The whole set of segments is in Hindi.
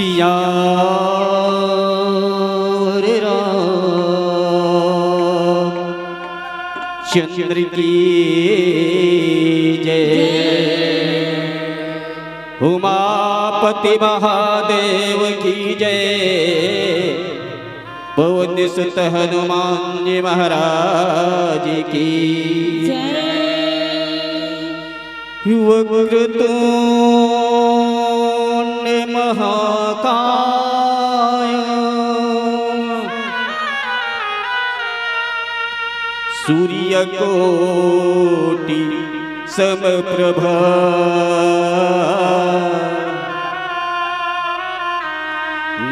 सिया चंद्र की जय। उमापति महादेव की जय। पवन सुत हनुमान जी महाराज की जय। वक्रतुंड महाकाय सूर्यकोटि समप्रभा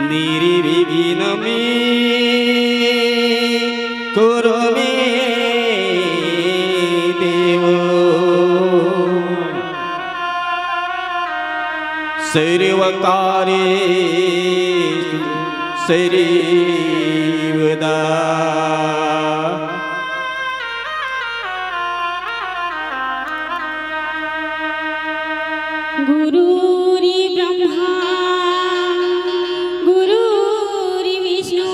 निर्विघ्नं कुरु मे देव। सर्वकार्येषु सर्वदा गुरुरि ब्रह्मा गुरुरि विष्णु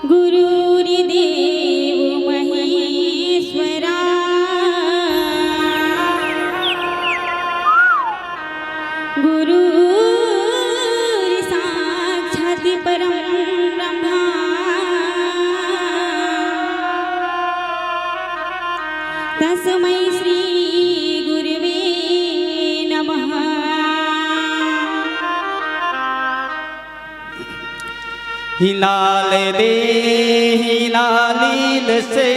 गुरुरि देवो महेश्वरा। गुरुरि साक्षात् परं ब्रह्मा। तस्मै श्री गुरुवे नमः। हिलाल दे हिलालील से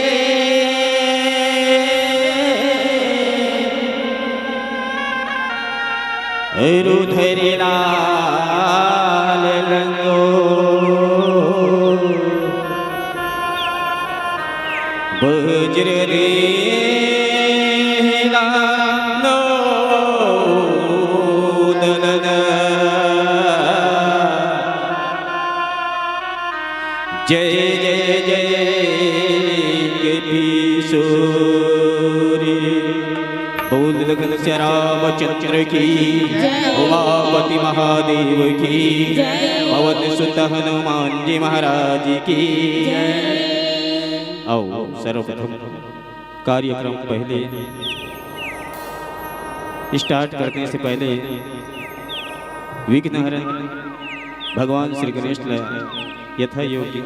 रुधरि लाल रंगो वज्र रे लालो दलन। जय जय जय किशोरी। बोल लगन से रामचंद्र की उमापति महादेव की पवन सुत हनुमान जी महाराज की। आओ सर्वप्रथम कार्यक्रम पहले स्टार्ट करने से पहले विघ्नहरण भगवान श्री गणेश यथा योग्य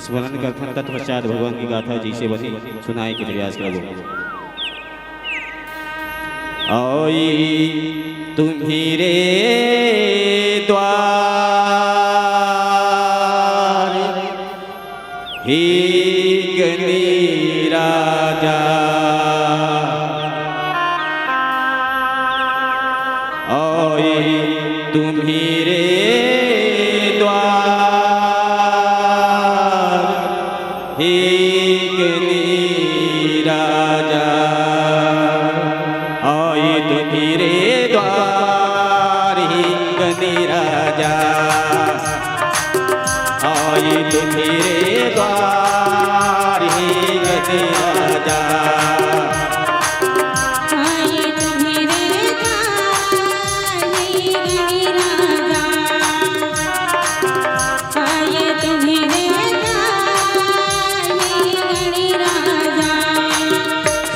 स्मरण करथन तत्पश्चात भगवान की गाथा जी से बनी सुनाए के प्रयास करो। आई तुम्हारे द्वार हे गणराजा। आई तुम्हारे हे गणराजा। आए तुम्हारे द्वार हे गणराजा। आए तुम्हारे द्वार हे गणराजा।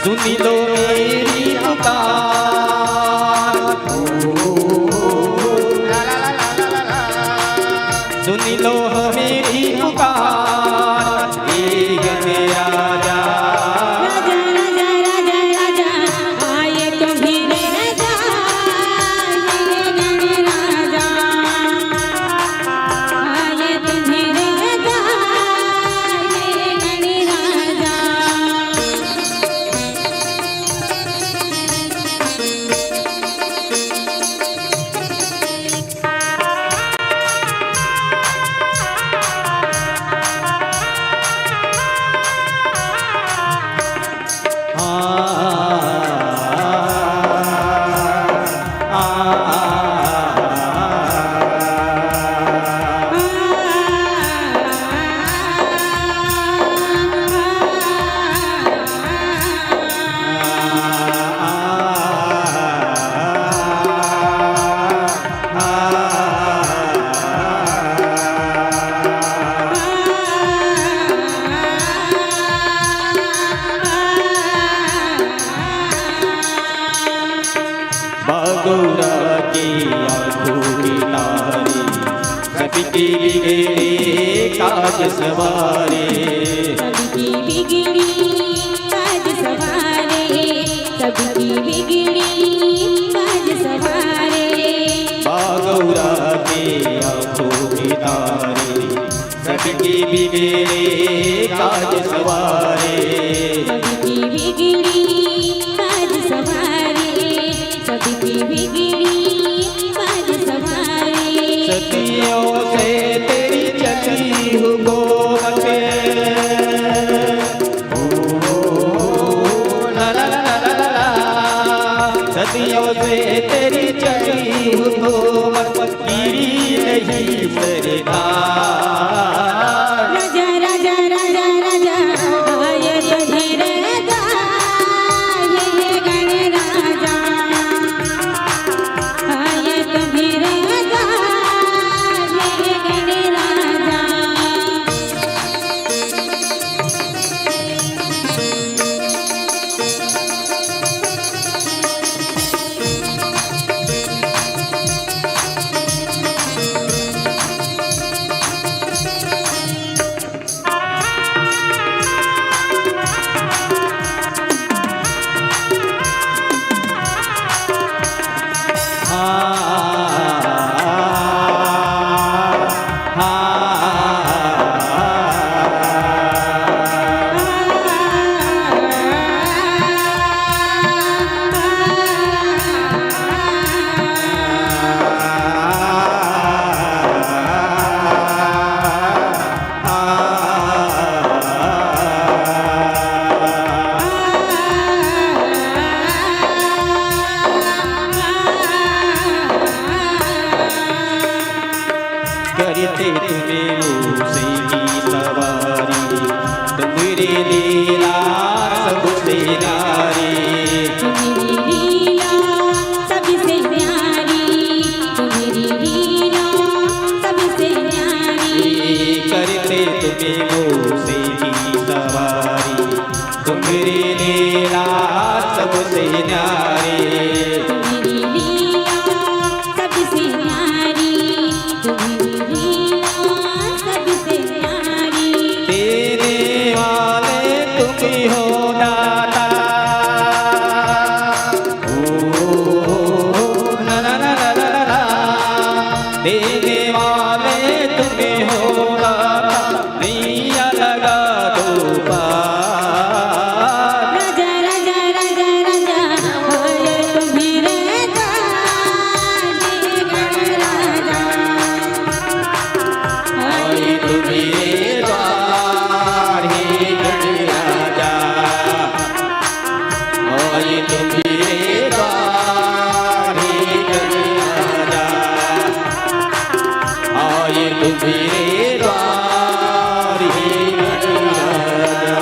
सुनी लो मेरी पुकार। सुनी लो मेरी पुकार हे गणराजा। सबकी बिगड़े काज सवारे, सबकी बिगड़ी काज सवारे, सबकी बिगड़ी काज सवारे। बागौरा के आंखों के तारे, सबकी बिगड़े काज सवारे, सबकी बिगड़ी काज सवारे, सबकी बिगड़ी काज सवारे। सदियों से तेरी चली हूँ गोद में, ला ला ला ला ला ला। सदियों से तेरी चली हूँ गोद, गिरी नहीं सरकार। राजा राजा राजा राजा आये तुम्हें राजा, ये गण राजा आये तुम्हें राजा, ये गण राजा। करते तुम्हें मूसे की सवारी, तुम्हारी लीला सबसे न्यारी, तुम्हारी लीला सबसे न्यारी, तुम्हारी लीला सबसे न्यारी। करते तुम्हें मूसे की सवारी, तुम्हारी लीला सबसे न्यारी, तुम्हारी लीला सबसे न्यारी, तुम्हारी लीला सबसे न्यारी। देने वाले तुम ही हो दाता, ओ ला ला ला ला ला ला। देने वाले तुम ही हो दाता, नैया लगा दो पार। राजा राजा राजा राजा आये तुम्हें राजा, ये गण राजा आए तुम्हें द्वार हे गणराजा, आए तुम्हें द्वार हे गणराजा, आए तुम्हें द्वार हे गणराजा।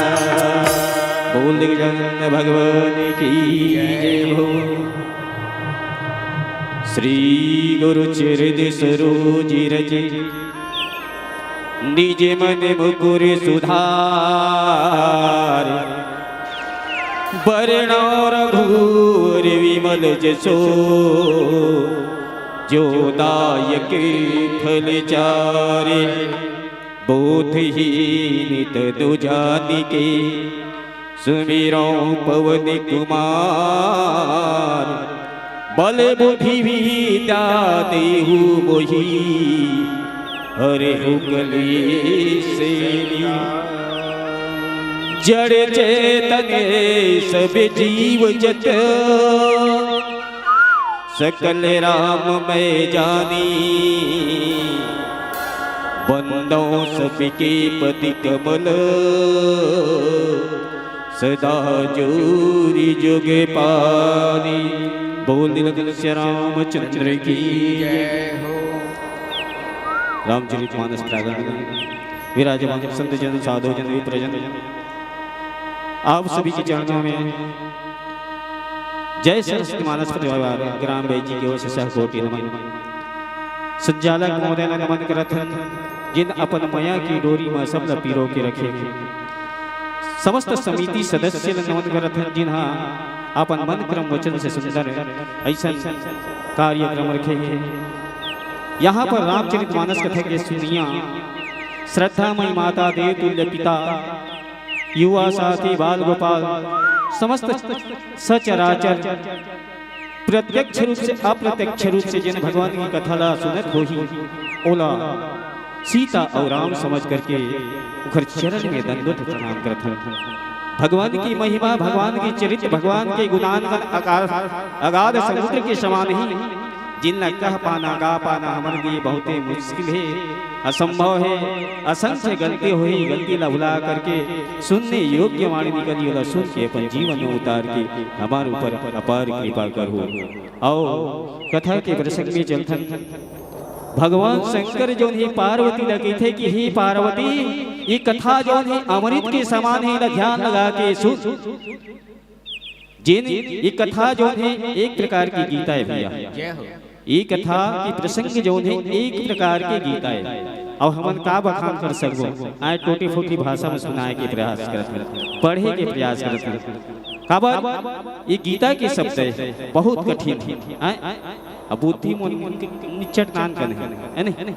बोल जगन भगवान की जय हो। श्री गुरु चरित सरोज रजे, निज मन मुकुर सुधार, वर्णो रघुर विमल जसो, जो दायक फल चारे। बोधहीन तनु जानिके, सुमिरो पवन कुमार। बल बुद्धि विद्या देहु मोहि, हरे कलेसे जड़ चेतन सब जीव जत, सकल राम मैं जानी। बंदो सबके पति कमल, सदा जोरी जुग पानी। बोल दिल से रामचंद्र की जय हो। रामचरितमानस प्रांगण विराजमान संत जन साधु जन विप्रजन, आप सभी के चरणों में जय सरस्वती मानस परिवार ग्राम बैजी के ओर से सहकोटि नमन। संचालक महोदय नमन करत हन, जिन अपन मया की डोरी में सब पीरो के रखे। समस्त समिति सदस्य नमन करत हन, जिन्हा अपन मन क्रम वचन से सुंदर ऐसा कार्यक्रम रखे हैं। यहाँ पर रामचरितमानस कथा के सुनिया श्रद्धामयी माता देव तुल्य पिता युवा साथी बाल गोपाल समस्त सचराचर प्रत्यक्ष रूप से अप्रत्यक्ष रूप से जिन भगवान की कथा ला सुनत हो ही ओला सीता और राम समझ करके उखर चरण में दंडवत प्रणाम करत हन। भगवान की महिमा, भगवान की चरित्र, भगवान के गुणानगन अगाध समुद्र के समान ही जिनला कह पाना गा पाना हमारे लिए बहुत मुश्किल है, असंभव है। असंख्य गलती हुई, गलती ला भुला करके सुनने योग्य वाणी निकली वाला सुन के अपन जीवन में उतार के हमारे ऊपर अपार कृपा करो। आओ कथा के प्रसंग में चलथन। भगवान शंकर जो ही पार्वती लगी थे कि ही पार्वती ये कथा जो है अमृत के समान है, ध्यान लगा के सुन। जिन ये कथा जो है एक प्रकार की गीता है भैया, ये कथा की प्रसंग जो है एक प्रकार की गीता है। और हमन का बखान कर सकबो आए टोटी फोटी भाषा में सुनाए के प्रयास करत, पढ़े के प्रयास करत। काबर ये गीता के शब्द है बहुत कठिन है, अब बुद्धि निचट नान कन है नहीं।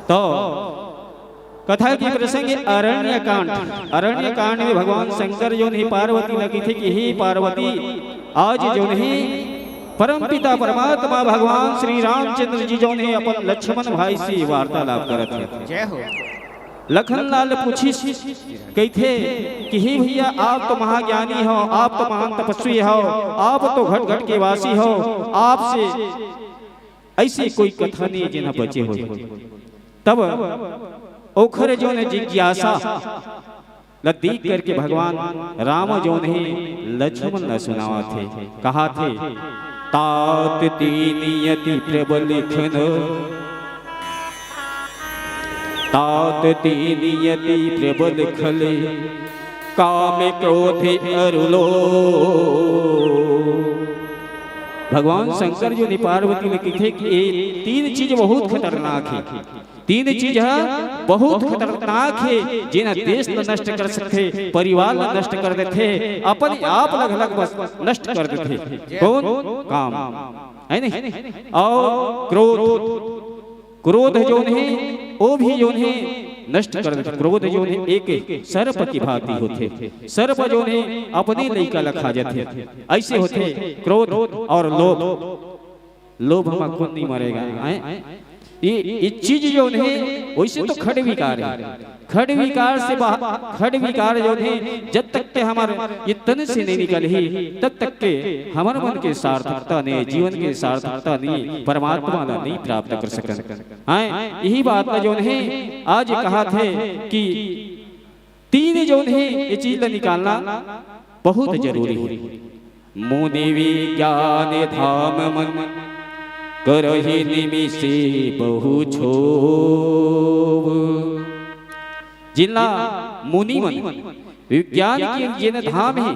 तो कथा की प्रसंग अरण्य कांड। अरण्य कांड में भगवान शंकर जो नहीं पार्वती लगी थी कि हे पार्वती आज जो नहीं परम पिता परमात्मा भगवान श्री रामचंद्र जी जो ने अपन लक्ष्मण भाई से वार्तालाप करत है। जय हो। लखन लाल पूछी कही थे कि हे भैया आप तो महाज्ञानी हो, आप तो महान तपस्वी हो, आप तो घट घट के वासी हो, आपसे ऐसी कोई कथा नहीं जिन्हें बचे हो। तब ओखर जो ने जिज्ञासा देख करके भगवान राम जो ने लक्ष्मण न सुनावा थे, कहा थे तात तीनियति प्रबल लिखन, तात तीनियति प्रबल खले काम क्रोधे अरुलो। भगवान शंकर जो ने पार्वती ने कही थे कि ये तीन चीज बहुत खतरनाक है, तीन चीज है बहुत खतरनाक है जिन्हें देश नष्ट कर सकते, परिवार नष्ट कर देते, अपने आप अलग बस नष्ट कर देते। कौन? काम है नहीं। और क्रोध, क्रोध जो है वो भी जो है नष्ट कर देते। क्रोध जो है एक सर्प की भांति होते, सर्प जो है अपने लइका लखा जाते, ऐसे होते क्रोध और लोभ। लोभ में कौन नहीं मरेगा। ये चीज जो है वैसे तो खड़ विकार है, खड़ विकार से खड़ विकार जो है जब तक के हमारे ये तन से नहीं निकल ही तब तक के हमारे मन के सार्थकता नहीं, जीवन के सार्थकता नहीं, परमात्मा नहीं प्राप्त कर सकते। यही बात जो है आज कहा थे कि तीन जो है ये चीज निकालना बहुत जरूरी है। मुनि विज्ञान धाम मन करहि निमिषे बहु क्षोभ। जिला मुनि मन विज्ञान के जिन धाम है,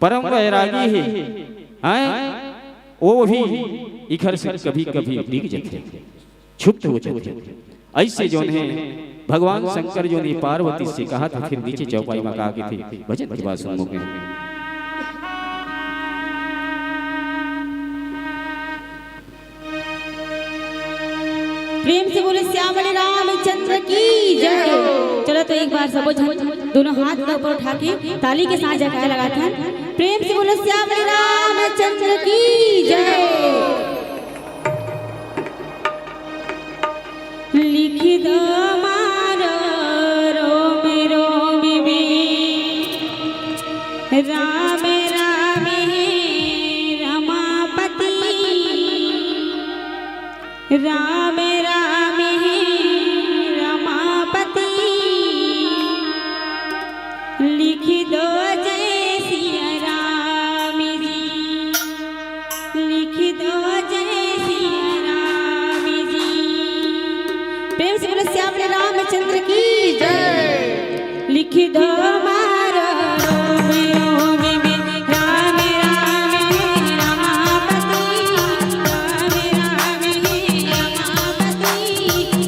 परम वैरागी है, वो भी इधर से कभी कभी दिख जाते, छुप्त हो जाते। ऐसे जो है भगवान शंकर जो ने पार्वती से कहा था, फिर नीचे चौपाई में कहा की थी भजन की बात सुनोगे। प्रेम से बोले श्यामल रामचंद्र की जय। चलो तो एक बार सब दोनों हाथ ऊपर उठा के ताली के साथ जयकारा लगाते हैं। प्रेम से बोले श्यामल रामचंद्र की जय। लिख दो मारो रोम रोम में राम राम है रमापति, राम राम है रमापति। लिख दो जय सिया राम जी, लिख दो जय सिया राम जी। प्रेम से बोलो श्याम रामचंद्र की जय। लिख दो मारो रोम रोम में राम राम है रमापति, राम राम है रमापति।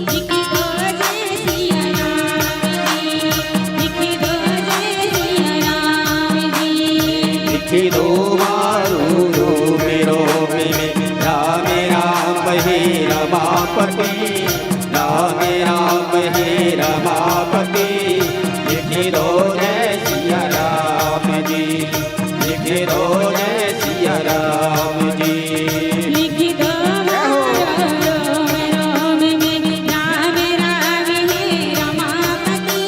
लिख दो जय सिया राम जी, लिख दो जय सिया राम जी। लिख दो मारो रोम रोम में राम राम है रमापति, रमापति राम राम हे रमापति लिख दो जय सिया राम जी लिख दो जय सिया राम जी लिख दो रोम रोम में राम राम हे रमापति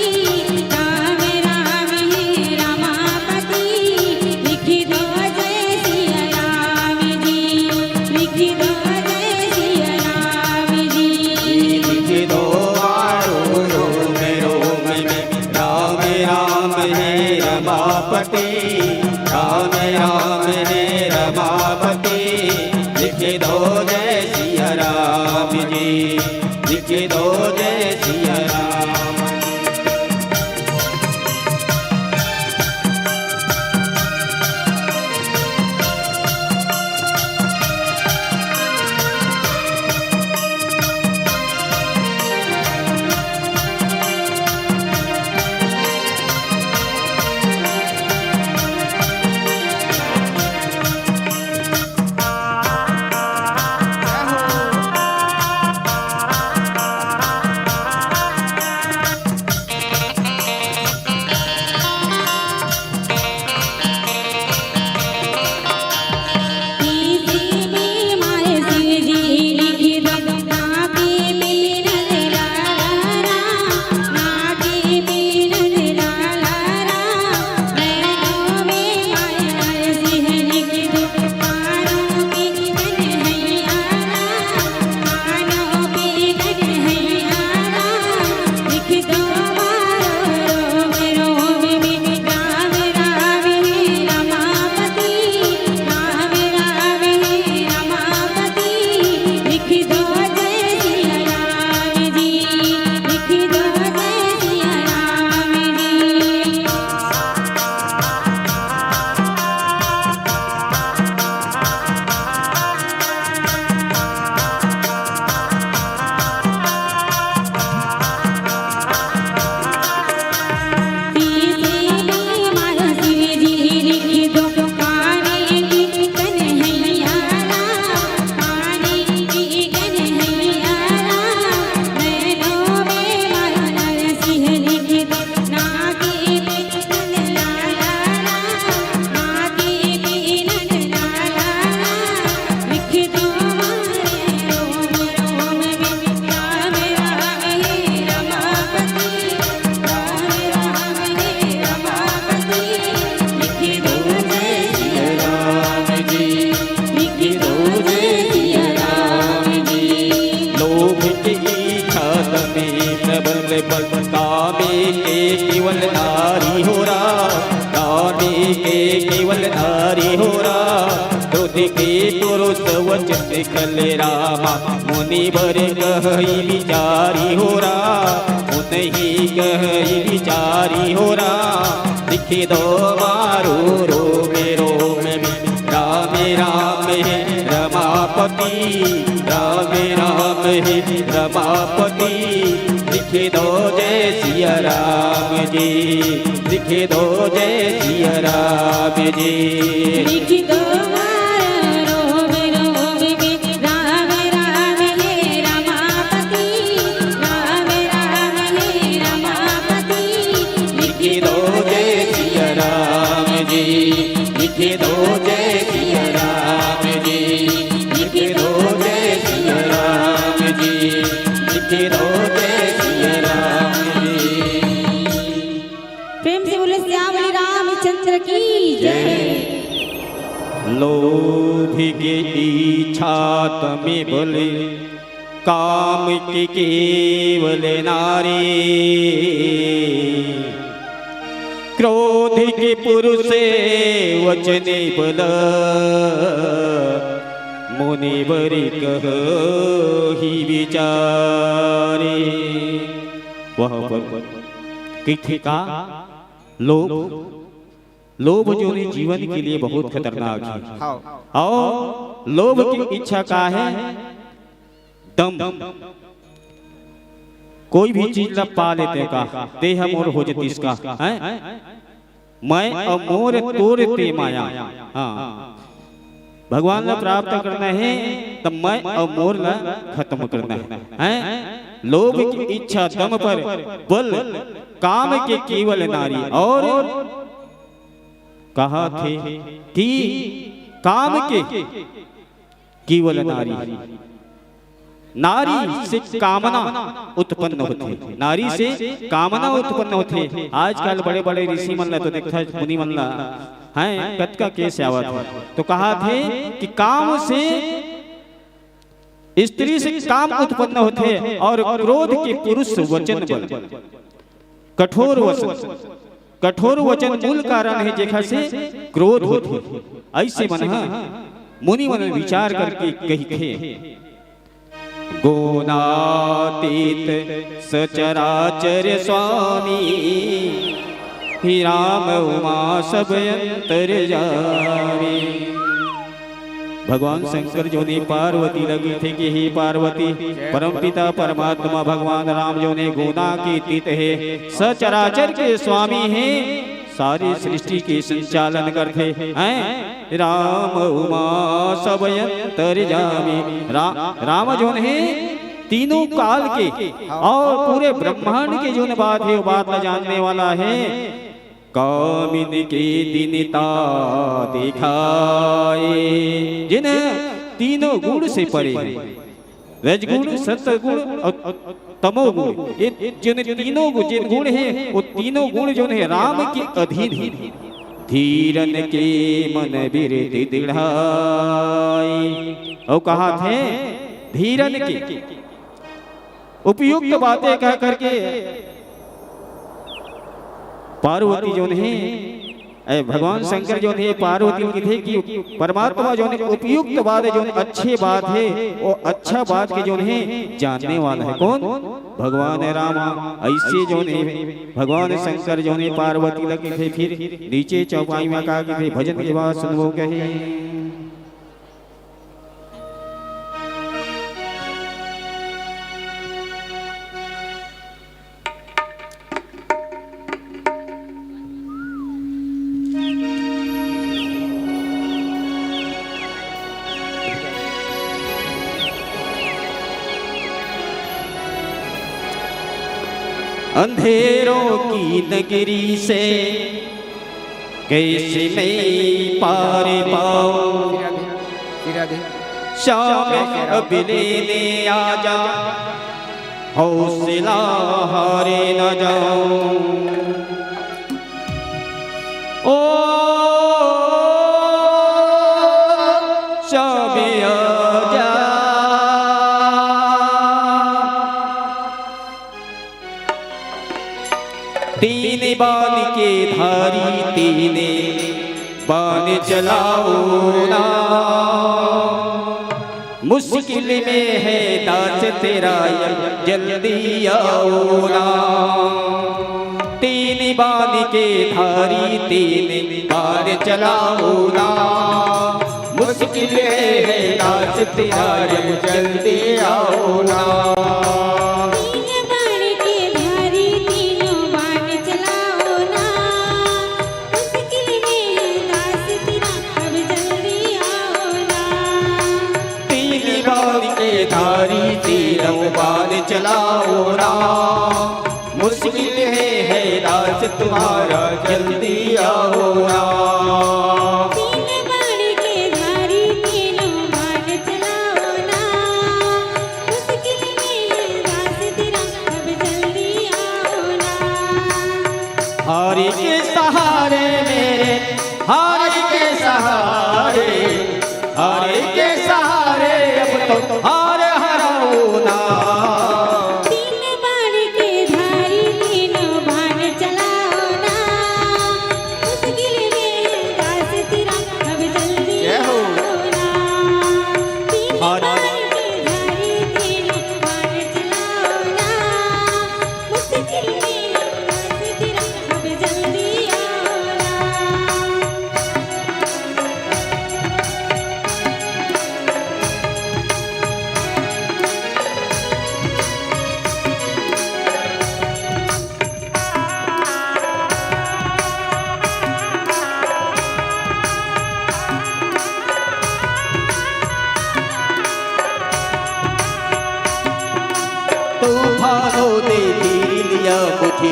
राम राम हे रमापति लिख दो जय सिया राम जी लिख दो जय सिया राम जी लिख दो रोम रोम में राम राम हे रमापति राम राम हे रमापति लिख दो जय सिया राम जी लिख दो जय सिया राम केवल नारी हो रानी के केवल नारी हो क्रोध के पुरुष वचन कले रामा मुनि बर कही विचारी हो मुनि कही विचारी हो दिखे दो मारो रो मेरो में राम राम हे रमापति राम राम हे रमापति लिखे दो जय सिया राम जी लिखे दो जय सिया राम जी लिख दो रोम रोम में राम राम हे रमापति राम राम हे रमापति लिख दो जय सिया राम जी लिख दो जय सिया राम जी लिख दो जय सिया राम जी लिख दो जय सिया राम जी प्रेम से बोले श्यामली रामचंद्र की जय। लोभ की इच्छा तमें बोले काम की केवल नारी क्रोध के पुरुष वचने बल मुनि बरी कही विचारे वह पर किथे का लोभ लोभ जो है जीवन के लिए बहुत खतरनाक है और लोभ की इच्छा का है दम कोई भी चीज ला पा लेते का देह मोर हो जाती इसका है मैं अमोर तोर ते माया हाँ भगवान ला प्राप्त करना है तब मैं और मोर ला खत्म करना है। लोभ की इच्छा दम पर बल काम के केवल नारी। और कहा थे कि काम के केवल नारी, नारी से कामना उत्पन्न होते, नारी से कामना उत्पन्न होते। आजकल बड़े बड़े ऋषि मन ला तो देखता मुनि मन ला हैं कत का केस आवत है। तो कहा थे कि काम से स्त्री से काम उत्पन्न होते और क्रोध के पुरुष वचन बल, कठोर वचन, कठोर वचन मूल कारण है जेखा से क्रोध होते। ऐसे मन मुनि मन विचार करके कही थे गुणातीत सचराचर स्वामी ही राम उमा सब अंतर जावे। भगवान शंकर जो ने पार्वती लगी थे कि हे पार्वती परमपिता परमात्मा भगवान राम जो ने गुना की तीत है, सचराचर के स्वामी हैं, सारी सृष्टि के संचालन करते हैं। राम उमा सब अंतर जावे। राम जो है तीनों काल के और पूरे ब्रह्मांड के जो बात है वो बात न जानने वाला है। कामिन के दिनता दिखाए जिन तीनों गुण से परे, रजगुण सतगुण और तमोगुण, ये जिन तीनों जिन गुण है वो तीनों गुण जो है राम के अधीन है। धीरन के मन बिरति दृढ़ाई। और कहा थे धीरन के उपयुक्त बातें कह करके पार्वती जो है भगवान शंकर जो है पार्वती की थे कि परमात्मा जो है उपयुक्त बात है, जो अच्छे बात है वो अच्छा बात के जो है जानने वाला है कौन? भगवान रामा। ऐसे जो है भगवान शंकर जो है पार्वती लगे थे। फिर नीचे चौपाई में कहा कि भजन के बाद सुनवो कहे अंधेरों की नगरी से कैसे मैं पार पाऊं, शाम अब लेने आजा हौसला हारे न जाऊं। ओ शाम आजा तीन बान के धारी तीने बान चलाओ ना, मुश्किल में है दास तेरा जल्दी आओ ना। तीन बान के धारी तीन बान चलाओ ना, मुश्किल है दास तेरा जल्दी आओ ना। धारी तीनों बाण चलाओ ना, मुश्किल है दास तुम्हारा जल्दी आओ ना। तीन बाण के धारी तीनों बाण चलाओ ना, मुश्किल है दास तेरा अब जल्दी आओ ना। हारी के सहारे मेरे, हारी के सहारे, हारी के सहारे अब तो हार हराओ ना। तीन बाण के धारी तीनों बाण चलाओ ना, मुश्किल में दास तेरा अब जल्दी आओ ना। तीन बाण के धारी तीनों बाण चलाओ ना, मुश्किल में दास तेरा अब जल्दी आओ ना।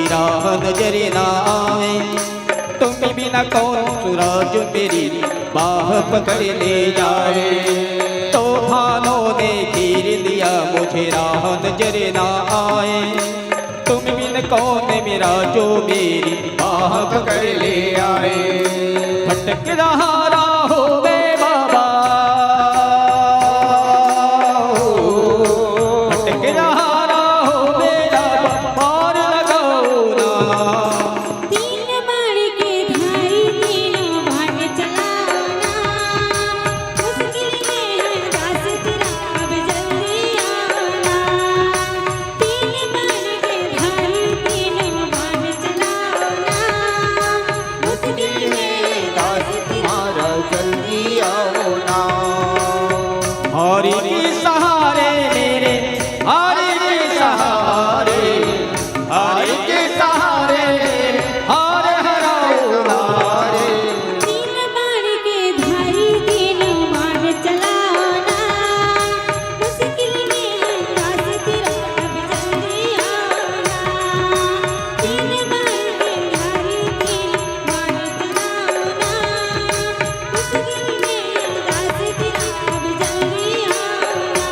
राह नजर ना आए। तुम बिना कौन सूरज मेरी बाह पकड़ ले जाए। तूफानों ने घेर लिया मुझे राह नजर ना आए। तुम बिन कौन मेरा जो मेरी बाह पकड़ ले आए। भटक रहा राहों में बाबा, भटक रहा राहों में बाबा, पार लगाओ ना। तीन बाण के धारी तीनों भाग चलाओ ना। मुश्किल में है दास तेरा अब जल्दी आओ ना। तीन बाण के धारी तीनों भाग चलाओ ना। मुश्किल में है दास तुम्हारा जल्दी आओ ना। हरि के सहारे मेरे, हरि के सहारे, हरि के सहारे मेरे, हार हराओ ना। तीन बाण के धारी तीनों भाग चलाओ ना। मुश्किल में है दास तेरा अब जल्दी आओ ना। तीन बाण के धारी तीनों भाग चलाओ ना। मुश्किल में है दास तेरा अब जल्दी आओ ना।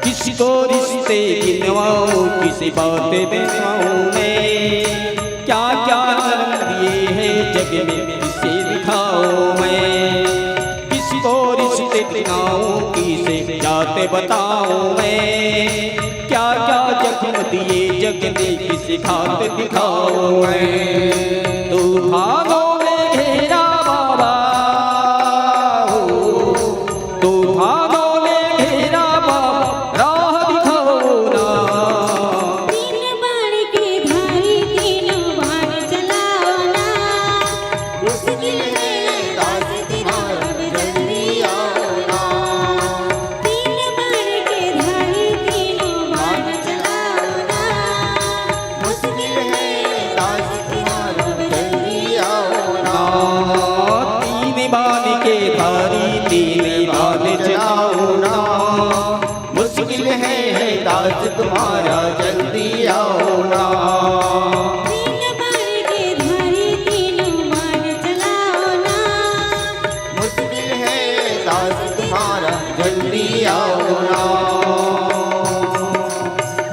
किसको रिश्ते गिनवाऊं, किसी बात बनवाऊं मैं। क्या क्या जन्म दिए हैं जग में किसे दिखाऊं मैं। किसको रिश्ते गिनाऊं, किसे जात बताऊं मैं। क्या क्या जख्म दिए जग में किसे खात दिखाऊं मैं। तूफानों में घेरा बाबा, तूफानों में घेरा बाबा, राह दिखाओ ना। तीन बाण के धारी तीनों भाग चलाओ ना। मुश्किल में है दास तेरा अब जल्दी आओ ना। तीन बाण के धारी तीनों भाग चलाओ ना। मुश्किल है दास तेरा अब जल्दी आओ ना। तीन बाण के धारी तीन बाण चलाओ ना। मुश्किल है दास तुम्हारा जल्दी आओ ना। तीन बाण के धारी तीनों भाग चलाओ ना। मुश्किल है दास तुम्हारा जल्दी आओ ना।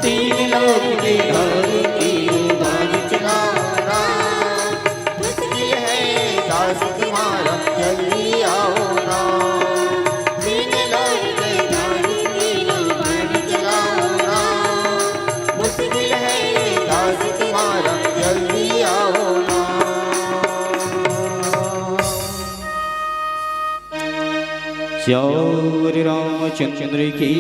तीन लोग के घर तीन बार चलाओ ना। मुश्किल है दास तुम्हारा जल्दी आओ ना। तीन लोग के घर तीन बार चलाओ ना। मुश्किल है दास तुम्हारा जल्दी आओ ना। श्याम रामचंद्र की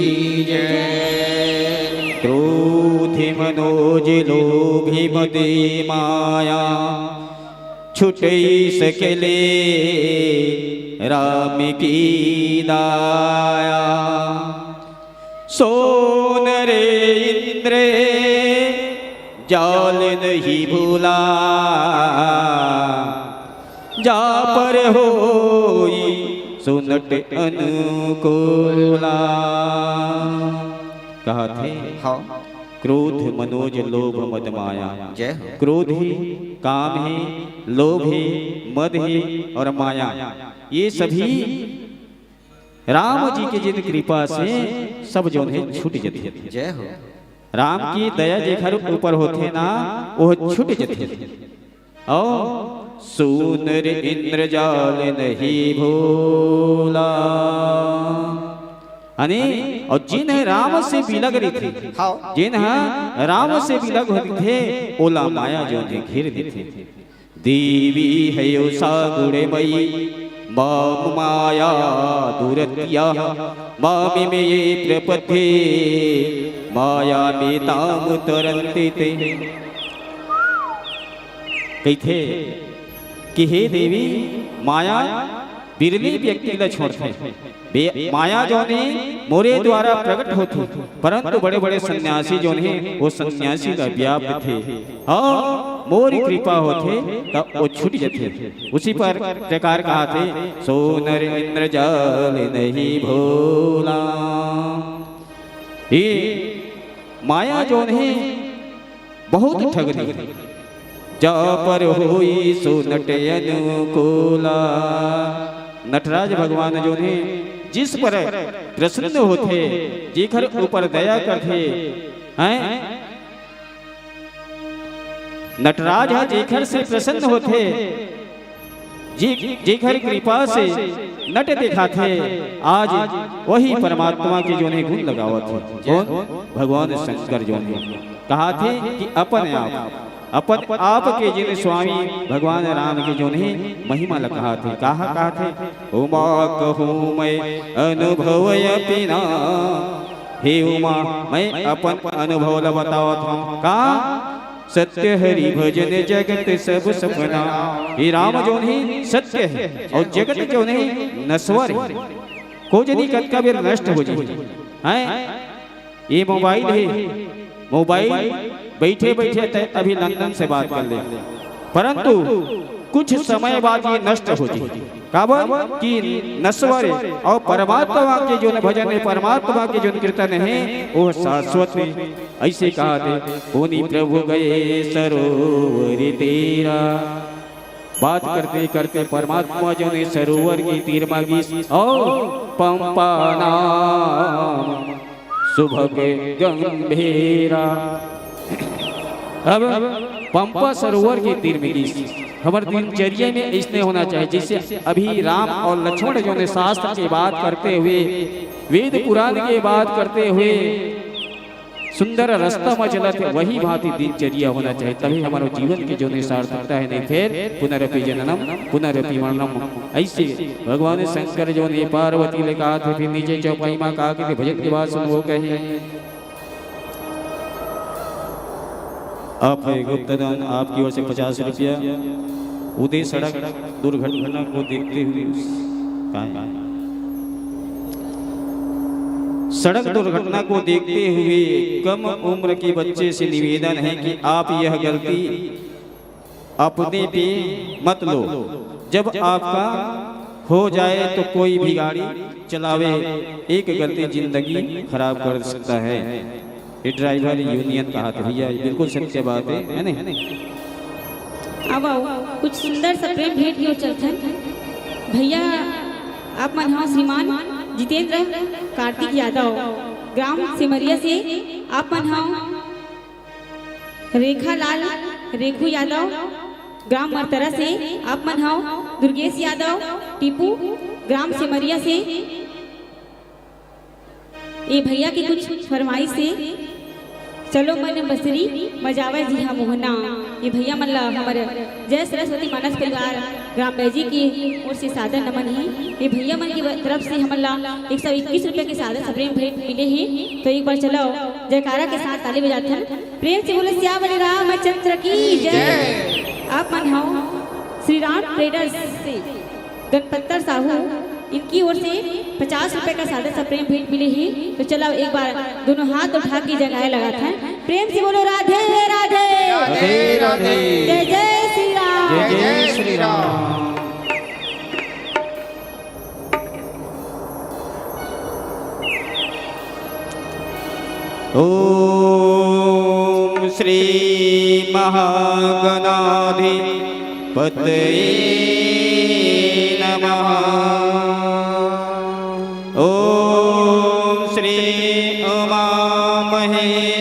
जय। क्रोध मनोज लोभी मदे माया, छुटे सकले राम की दाया। सोन रे इंद्र जाल नहीं भूला, जा पर होई सुनट अनुकूला। कहा थे हाँ क्रोध मनोज लोभ मद माया। जय हो। क्रोध ही काम है, लोभ है, मद है और माया। ये सभी राम जी के जिन कृपा से सब जो है छूट जाते। जय हो। राम की दया जेखर ऊपर होते ना वो छूट जाते। और सुनर इंद्रजाल नहीं भूला। अने और जिन्हें राम से बिलग रही थी, हाँ जिन्हें राम से बिलग होते थे, ओला माया जो ने घेर दी थी। देवी है यो सागुड़े मई माम माया दूरतिया, मामी में ये प्रपथे माया में ताम तरंते ते। कही थे कि हे देवी माया बिरली व्यक्ति ल छोड़ते माया जो ने मोरे द्वारा प्रकट होती, परंतु बड़े बड़े सन्यासी जो ने वो सन्यासी का व्याप्त थे और मोरी कृपा होते तब वो छूट जाते। उसी पर प्रकार कहा थे सोनर इंद्रजाल नहीं भोला। ये माया जो ने बहुत ठगनी जा पर हुई सो नट अनुकूला। नटराज भगवान जो ने जिस पर प्रसन्न होते, जेखर ऊपर दया करते हैं, नटराज जेखर से प्रसन्न होते, जेखर कृपा से नट दिखाते, आज वही परमात्मा के जो ने गुण लगावत थे। कौन? भगवान शंकर जो ने कहा थे कि अपन आप के जिन स्वामी भगवान राम के जो ने महिमा लगा थे, कहा थे उमा कहूँ मैं अनुभवय पिना। हे उमा मैं अपन अनुभव ल बतावत हूँ। का सत्य हरि भजन जगत सब सपना। ये राम जो ने सत्य है और जगत जो ने नश्वर है, को जनी कत का बेर नष्ट हो जाए। ये मोबाइल है, मोबाइल बैठे बैठे अभी लंदन से बात कर ले, परंतु कुछ समय बाद ये नष्ट हो जाए। काबर कि नश्वर है और परमात्मा के जो भजन है, परमात्मा के जो कीर्तन है वो शाश्वत है। ऐसे कहा थे पुनि प्रभु गए सरोवर तेरा। बात करते करते परमात्मा जो ने सरोवर की तीर मांगी और पंपा नाम सुभग गंभीरा। अब पंपा सरोवर के तीर में गई। हमारे दिनचर्या में इसने होना चाहिए, जिससे अभी राम और लक्ष्मण जो ने शास्त्र की बात करते हुए, वेद पुराण की बात करते हुए सुंदर रास्ता में चला थे, वही भांति दिनचर्या होना चाहिए, तभी हमारे जीवन की जो ने सार्थकता है। नहीं फिर पुनरपि जननम पुनरपि मरणम। ऐसे भगवान शंकर जो ने पार्वती ने कहा थे, फिर नीचे चौपाई माँ कहा कि भजन की बात सुन। वो कहे आप गुप्तदान आपकी ओर से 50 रुपया उदय सड़क दुर्घटना को देखते हुए सड़क दुर्घटना को देखते हुए कम उम्र के बच्चे से निवेदन है कि आप यह गलती अपने पे मत लो। जब आपका हो जाए तो कोई भी गाड़ी चलावे, एक गलती जिंदगी खराब कर सकता है। ये ड्राइवर यूनियन कहा था भैया, बिल्कुल सत्य बात है नहीं? अब कुछ सुंदर सा प्रेम भेंट की ओर चलते भैया। आप मन हाँ श्रीमान जितेंद्र कार्तिक यादव ग्राम सिमरिया से, आप मन हाँ रेखा लाल रेखू यादव ग्राम मरतरा से, आप मन हाँ दुर्गेश यादव टीपू ग्राम सिमरिया से। ये भैया की कुछ फरमाइश से चलो मन बसरी मजावे जी हाँ मोहना। ये भैया मल्ला हमारे जय सरस्वती मानस परिवार ग्राम बैजी की ओर से सादर नमन है। ये भैया मन की तरफ से हमला 121 रुपये के सादर प्रेम भेंट मिले हैं। तो एक बार चलो जयकारा के साथ ताली बजाते हैं, प्रेम से बोले श्यामल रामचंद्र की जय। आप मन हो श्री राम ट्रेडर्स से गणपतर साहू, इनकी ओर से 50 रुपए का सादा सा प्रेम भेंट मिले हैं। तो चलो एक बार दोनों हाथ उठा के जगाए लगाते हैं, प्रेम से बोलो राधे राधे राधे राधे, जय जय श्री राम, जय जय श्री राम। ओम श्री महागणाधिपतये नमः। ओम श्री उमा महेश्वराभ्याय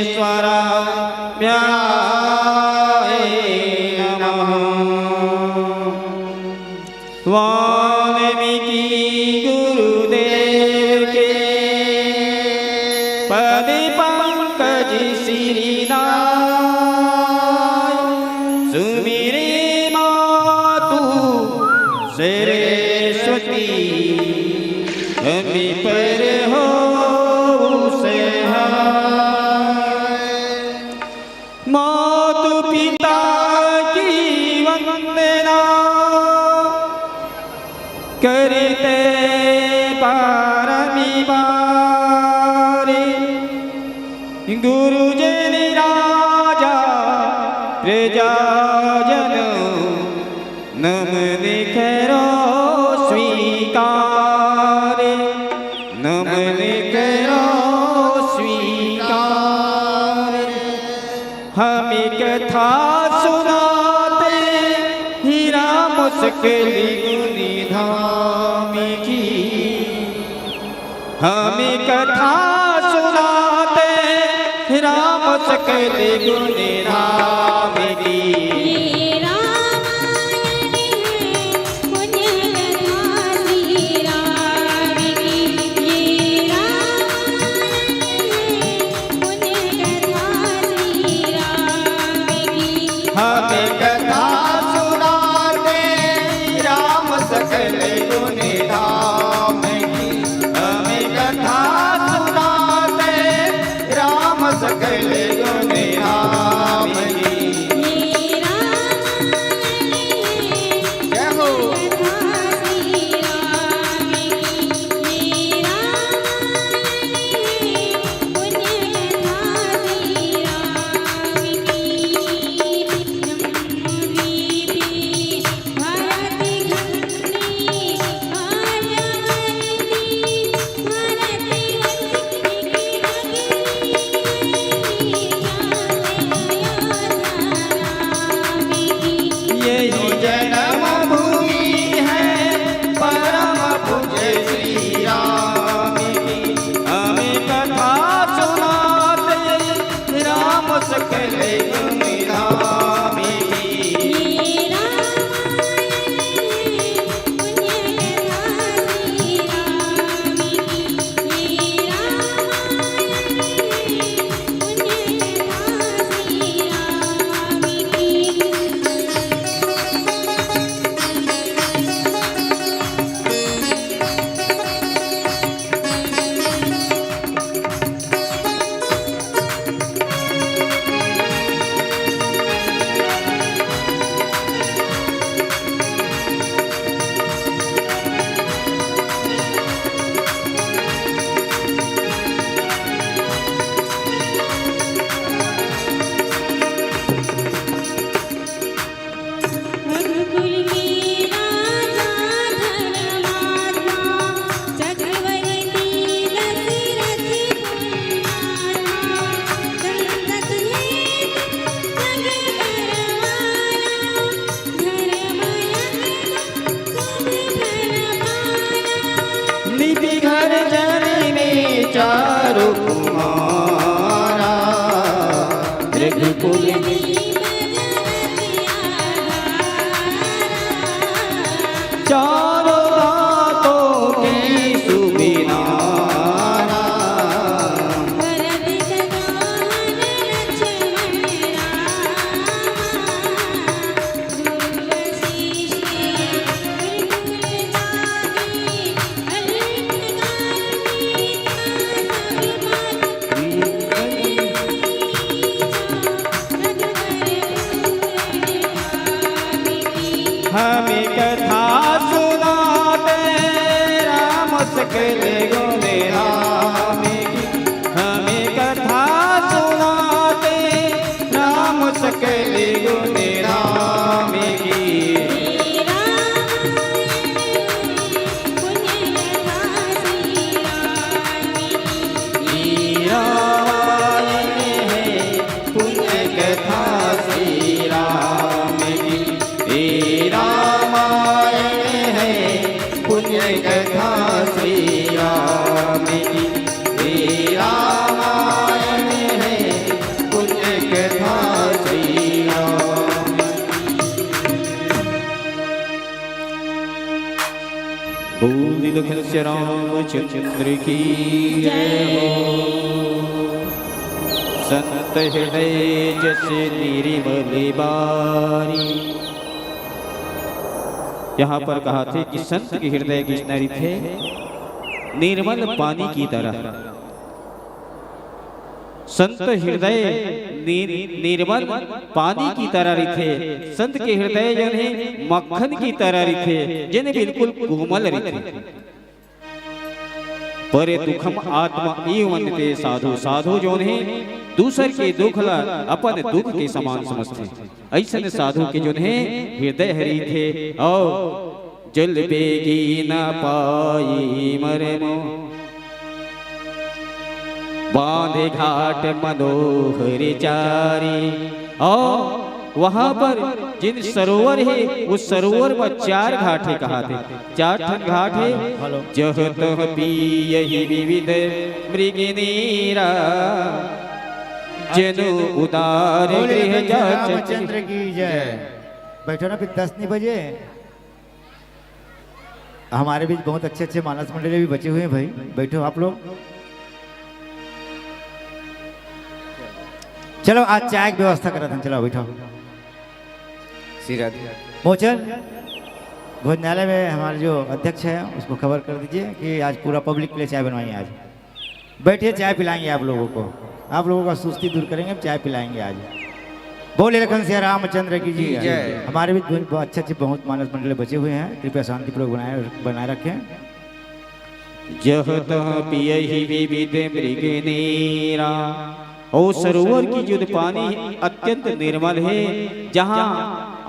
नमः। वाल्मीकि गुरुदेव के पद पंकज श्रीनाय, सुमिरे मातु सरस्वती हमें पर हो सहाय। मातु पिता की वंदना कर परमी बारे गुरु जन राजा प्रजाजन नमन करो स्वीकार नमन करो स्वीकार हमें कथा सुनाते हीरा मुस्किली निधाम की हमें कथा सुनाते राम सकल गुण राम की हमें कथा सुनाते राम सकल गुण धाम की हमें कथा सुनाते राम सकल गुण धाम की जय हो यही जन्म भूमि है परम पूज्य श्री राम की हमें कथा सुनाते राम सकल गुण धाम की निधि घर जन में चारों कुमारा रघुकुल चारों बातों की सुबिनारा हमें कथा सुनाते राम सकल गुण राम की हमें कथा सुनाते राम सकल गुण राम की रामायण है पुण्य कथा श्री राम की रामायण है पुण्य कथा श्री राम की रामायण है पुण्य कथा श्री राम बोल लखन से रामचंद्र की जय हो संत हृदय जैसे निर्मल बारी यहाँ पर कहा थे कि संत के हृदय किस नारी थे निर्मल पानी की तरह संत हृदय निर्मल पानी की तरह रिथे संत के हृदय जने मक्खन की तरह रिथे जने बिल्कुल कोमल रिथे पर दुखम आत्मा एवं ते साधु साधु जो है दूसर के दुख ला अपन दुख के समान समझते ऐसे साधु के जो है हृदय हरि थे और जल बेगी न पाई मरे मो बांधे घाट मनोहर चारी और वहां पर जिन सरोवर है उस सरोवर में 4 घाट है कहा थे 4 ठन घाट है जह तह पियहि विविध मृगिनीरा जनु उदार गृह रामचंद्र की जय। बैठो ना फिर 10 नहीं बजे। हमारे बीच बहुत अच्छे अच्छे मानस मंडली भी बचे हुए हैं भाई, बैठो आप लोग। चलो आज चाय की व्यवस्था करा था, चलो बैठो। मोचन भोजनालय में हमारे जो अध्यक्ष है उसको खबर कर दीजिए कि आज पूरा पब्लिक के लिए चाय बनवाइए। आज बैठिए, चाय पिलाएंगे आप लोगों को, आप लोगों का सुस्ती दूर करेंगे, चाय पिलाएंगे आज। बोले लखन सिया रामचंद्र की जी जय। हमारे भी अच्छे अच्छे बहुत मानस मंडल बचे हुए हैं, कृपया शांतिपूर्वक बनाए रखें। जह तह पियहि विविध मृगिनीरा और सरोवर की जो पानी अत्यंत निर्मल है, जहाँ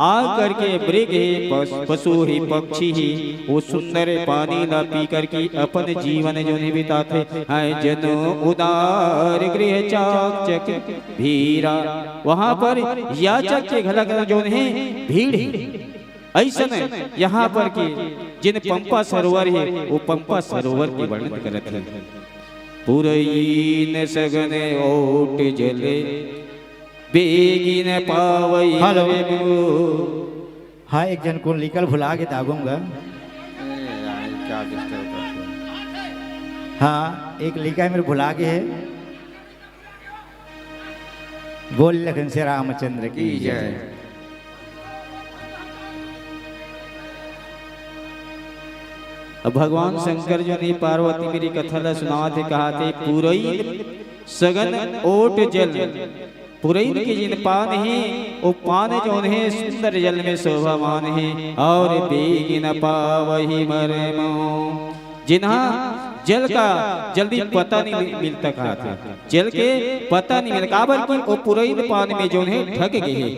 आ करके मृग है पशु ही पक्षी ही वो सुंदर पानी ला पी करके अपन जीवन जो नहीं बिताते हैं। जन उदार गृह चाक भीरा वहाँ पर याचक के घलक जो है भीड़ है। ऐसा यहाँ पर के जिन पंपा सरोवर है वो पंपा सरोवर के वर्णन करते हैं। पुरईन सगन ओट जले बेगिन पावई। हेलो हाँ, एक जन को निकल भुला के दागूंगा। हाँ, एक लिखा है मेरे भुला के है। बोल लखन से रामचंद्र की जय। अब भगवान शंकर जो नहीं पार्वती मेरी कथा ला सुनावा थे, कहा थे पुरई सगन ओट जल। पुरैन के जिन पान है वो पान जो है सुंदर जल में शोभामान है। और बेगिन पावहि मरमो जिन्हा जल का जल्दी पता नहीं मिलता, कहा था जल के पता नहीं मिलता काबर की वो पुरैन पान में जो है ठग गए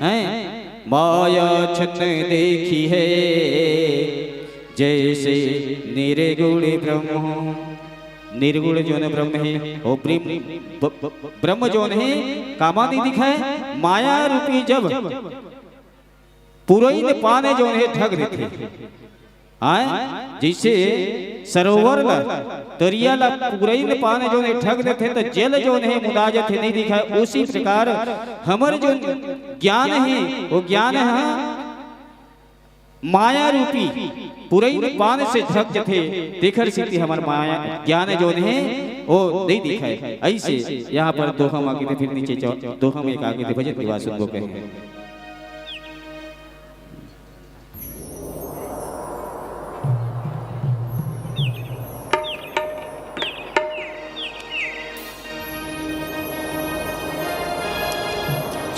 हैं। माया छन देखी है जैसे निर्गुण ब्रह्म। निर्गुण जो है ब्रह्म है वो ब्रह्म जो है कामादि दिखाए माया रूपी जब पुरैन पाने जो है ठग देते आए। जैसे सरोवर ला दरिया ला पुरैन पाने जो है ठग देते तो जल जो है मुदाजत नहीं दिखाए। उसी प्रकार हमारे जो ज्ञान है वो ज्ञान है माया रूपी पुरैन पान से ठग थे देखर सिद्धि हमार माया ज्ञान जो है वो नहीं दिखाए। ऐसे यहाँ पर दोहम आगे थे, फिर नीचे दोहम एक आगे थे भजन की बात सुन कहें।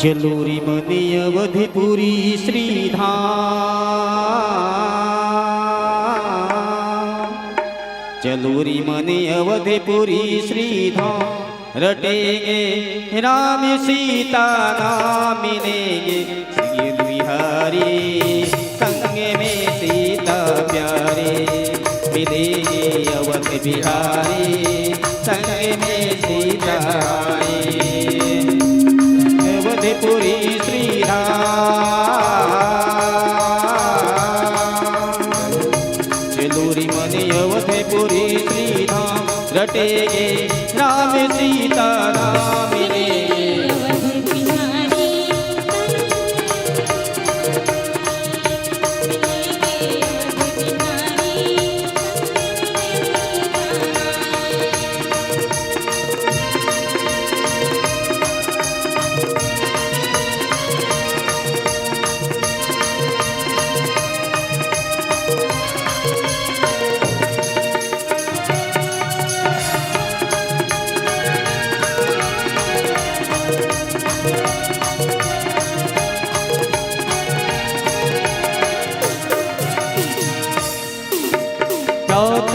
चलूरी मनी अवधिपुरी श्रीधाम। चलूरी मनी अवधिपुरी श्रीधाम रटेंगे राम सीता नाम मिलेंगे। श्री बिहारी संग में सीता प्यारे मिलेंगे। अवध बिहारी संग में सीता अवधपुरी श्रीराम। चलूरी मनी अवधपुरी श्रीराम रटेगे राम सीता राम मिलेंगे।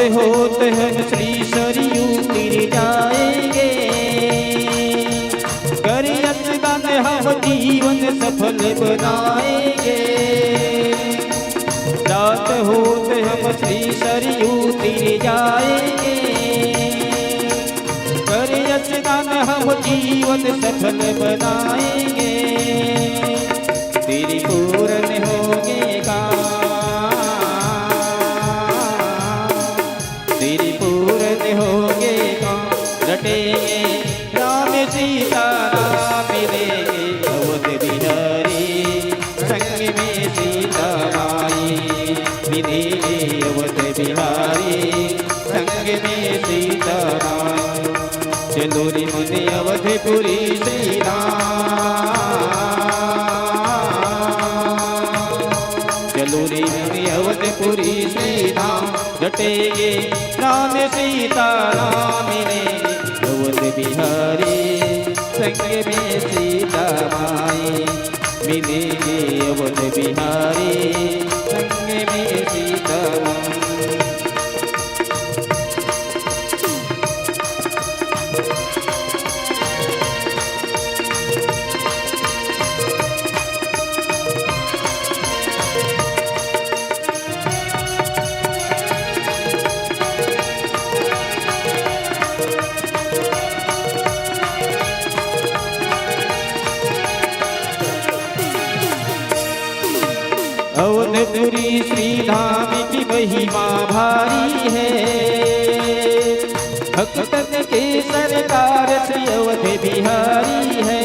होते हम श्री सफल बनाएंगे। रात होते हम श्री सरयू तीर जाएंगे, कर स्नान हम जीवन सफल बनाएंगे। तेरी पूर्ण होगे काम, तेरी पूर्ण होगे काम, रटेंगे राम सीता राम मिलेंगे अवध बिहारी, संग में सीता माई मिलेंगे अवध बिहारी, संग में सीता माई। चलो रे मन अवधपुरी श्री राम, चलो रे मन अवधपुरी श्री राम, रटेंगे राम सीता राम मिलेंगे अवध बिहारी, संग में सीता माई मिलेंगे अवध बिहारी, संग में सीता माई। अवधपुरी श्री धाम की महिमा भारी है, भक्तन के सरकार श्री अवध बिहारी है।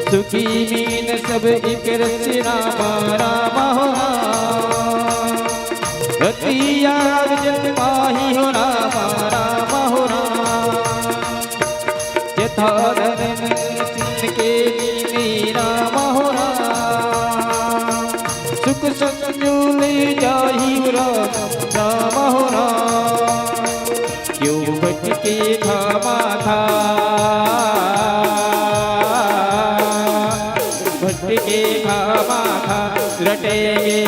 सुखी मीन सब एक रस राम राम हो राम, रतियार जल माही हो राम राम हो राम। यथा धर्म सिंह के नीति राम हो राम, सुख संजूल जाहि राम राम हो राम। क्यों भटके धामा था, भटके धामा था, रटेंगे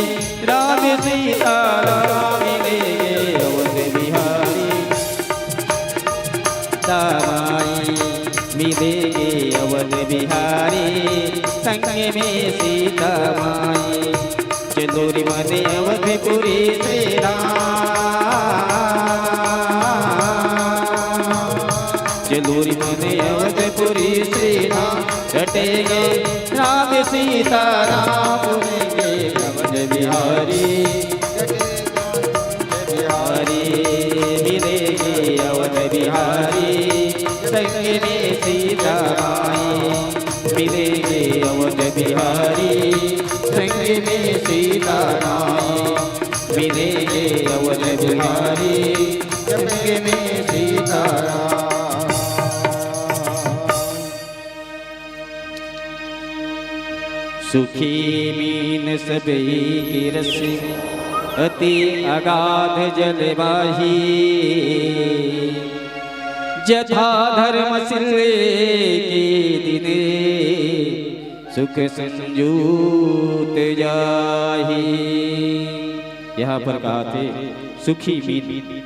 राम सीता राम मिलेंगे अवध बिहारी, दामाई मिलेंगे अवध बिहारी, संग में सीता माई। चलो रे मन अवधपुरी श्री राम, चलो रे मन अवधपुरी श्री राम, रटेंगे राम सीता राम मिलेंगे अवध बिहारी, बिहारी मिलेंगे अवध बिहारी, संग में सीता माई मिलेंगे अवध बिहारी, संग में सीता माई मिलेंगे अवध बिहारी, संग में सीता राम। सुखी मीन सबई की रस, अति अगाध जलवाही, जथा धर्मशिले के दिने, सुख संजूत जाही। यहाँ पर कहा थे सुखी मीन,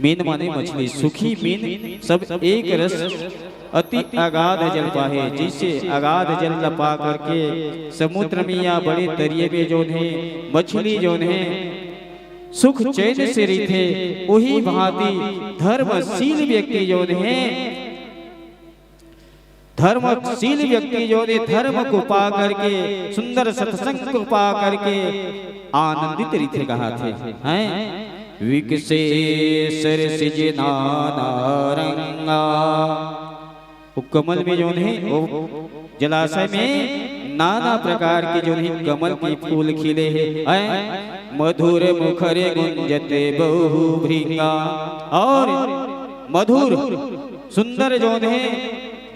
मीन माने मछली, सुखी मीन सब एक रस, अति अगाध जल पाहे, जिससे अगाध जल न पा करके समुद्र में या बड़े दरिये में जो है मछली जो है सुख चैन से रहते, वही भांति धर्मशील व्यक्ति जो है, धर्मशील व्यक्ति जो है धर्म को पा करके, सुंदर सत्संग को पा करके आनंदित रीते कहा थे हैं। विकसे सरसिज नाना रंगा, वो कमल में जो है वो जलाशय में नाना प्रकार के जो है कमल के फूल खिले हैं। मधुर मुखरे गुंजते बहु भृंगा, और मधुर सुंदर जो है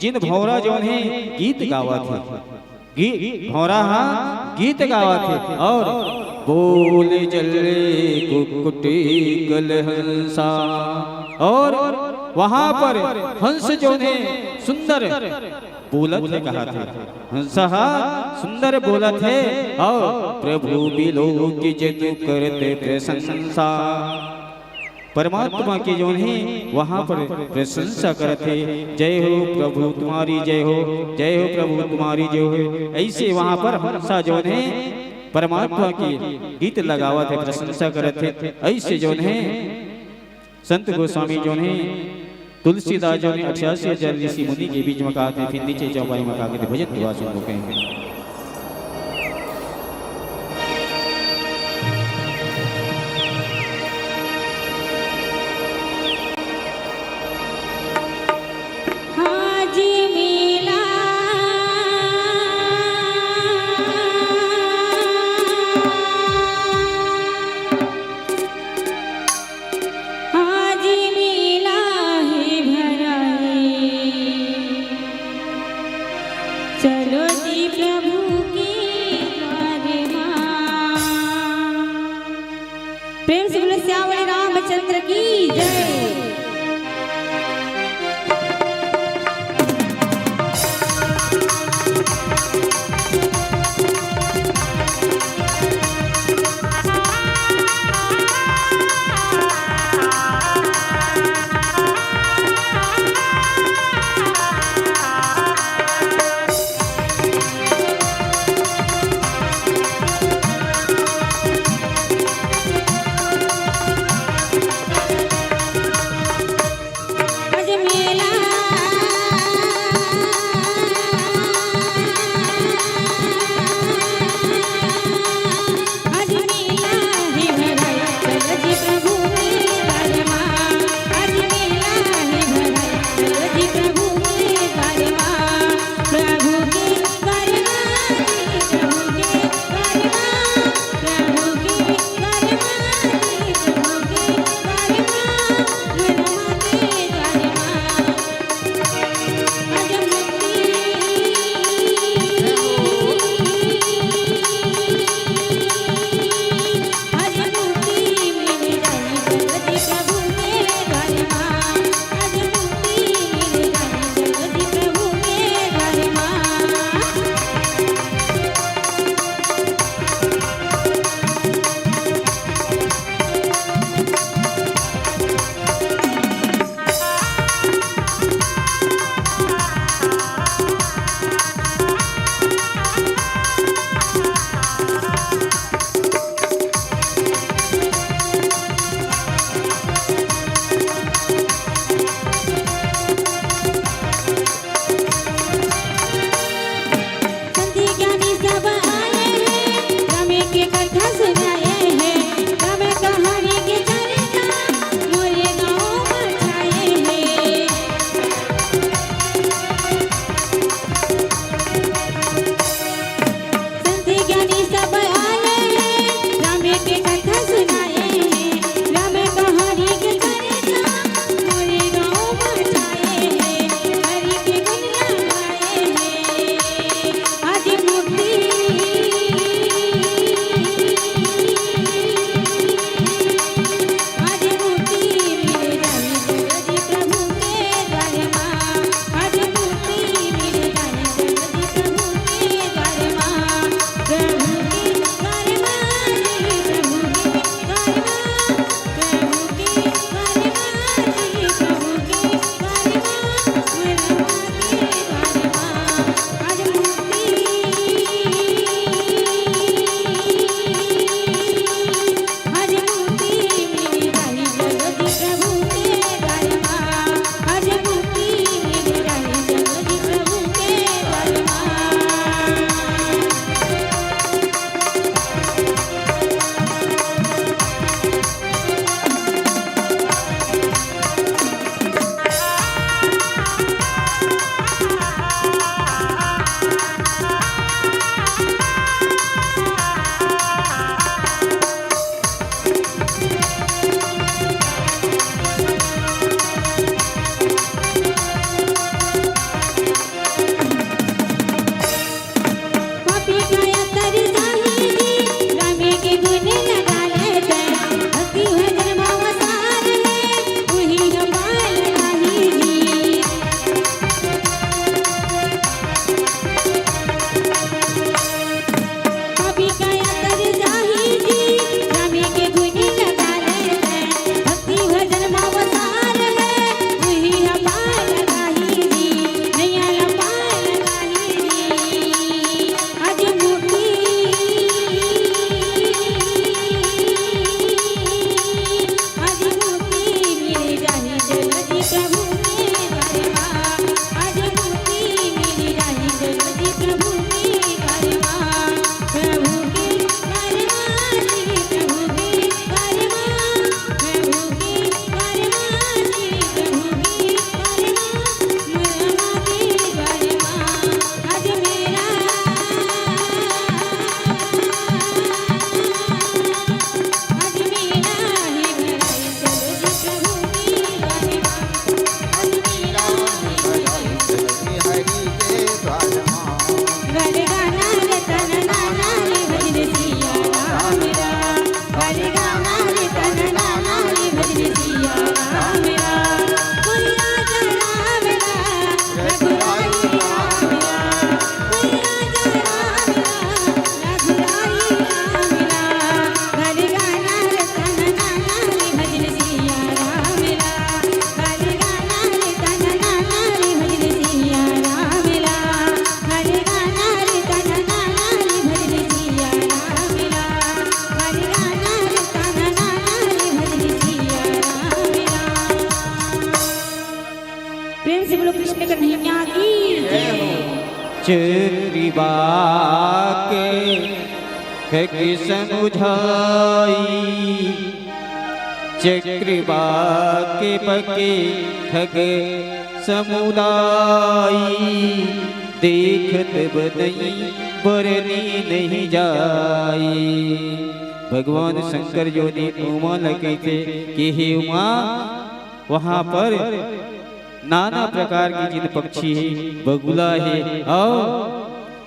जिन भौरा जो है गीत गावा थे, भौरा हाँ गीत गावा थे। और बोल जले कुकुटी गल हंसा, और वहां पर हंस जो है सुंदर बोलत है कहा थे, हंस सुंदर बोलत है। और प्रभु बिलो की जतु करते प्रशंसा, परमात्मा के जो है वहाँ पर प्रशंसा करते, जय हो प्रभु तुम्हारी जय हो, जय हो प्रभु तुम्हारी जय हो। ऐसे वहाँ पर हमेशा जो है परमात्मा की गीत लगावा थे, प्रशंसा करते। ऐसे जो है संत गोस्वामी जो है तुलसीदास जो ने 88,000 ऋषि मुनि के बीच में कहा थे, फिर नीचे चौपाई में कहा के भजन दुआ सुन लो कहेंगे। चलो जी प्रभु बोलो कृष्ण कन्हैया की चक्रिबा के ठग समुझाई, चक्रिबा के पके ठग समुदाई, देखत बदई बरनी नहीं जाई। भगवान शंकर जो ने उमा लगे थे कि हे उमा, वहाँ पर नाना प्रकार के जिन पक्षी है, बगुला है और